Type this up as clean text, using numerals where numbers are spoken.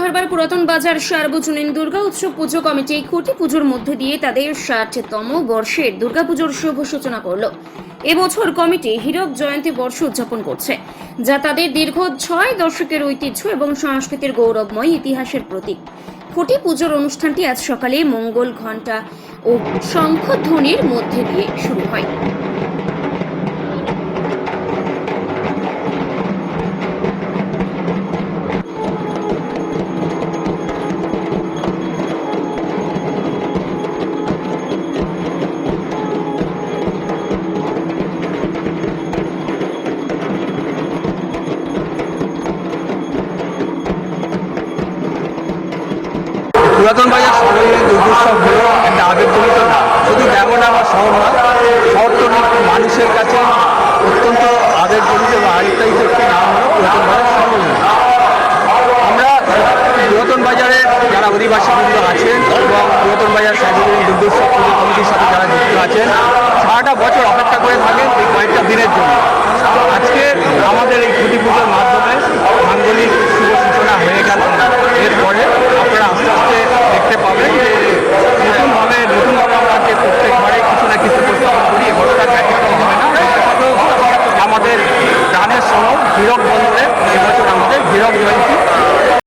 কাহারবার পুরাতন বাজার সার্বজনীন দুর্গা উৎসব পুজো কমিটি খুঁটি পুজোর মধ্যে দিয়ে তাদের ৬০তম বর্ষের দুর্গাপুজোর শুভ সূচনা করল। এবছর কমিটি হীরক জয়ন্তী বর্ষ উদযাপন করছে, যা তাদের দীর্ঘ ৬ দশকের ঐতিহ্য এবং সংস্কৃতির গৌরবময় ইতিহাসের প্রতীক। খুঁটি পুজোর অনুষ্ঠানটি আজ সকালে মঙ্গল ঘণ্টা ও শঙ্খধ্বনির মধ্যে দিয়ে শুরু হয়। পুরাতন বাজার সার্বজনীন দুর্গোৎসব হলো একটা আবেগজনিত নাম। শুধু যেমন আমার শহর না, শহরতলির মানুষের কাছে অত্যন্ত আবেগজনিত বা আরিত্তায়িত একটি নাম হলো পুরাতন বাজার সার্বজনীন। আমরা পুরাতন বাজারের যারা অধিবাসীবৃন্দ আছেন এবং পুরাতন বাজার সার্বজনীন দুর্গোৎসব পুজো কমিটির সাথে যারা যুক্ত আছেন, সারাটা বছর অপেক্ষা করে থাকেন এই কয়েকটা দিনের জন্য। আজকে আমাদের এই খুঁটি পুজোর মাধ্যমে মাঙ্গলিক শুভ সূচনা হয়ে গেল। এরপরে আপনারা আস্তে আস্তে দেখতে পাবেন যে নতুনভাবে আমরা যে প্রত্যেক ঘরে কিছু না কিছু উপস্থাপন করি, এবছর ব্যতিক্রম হবে না। আমাদের গানের সহ হীরক বন্দরে এবছর আমাদের হীরক জয়ন্তী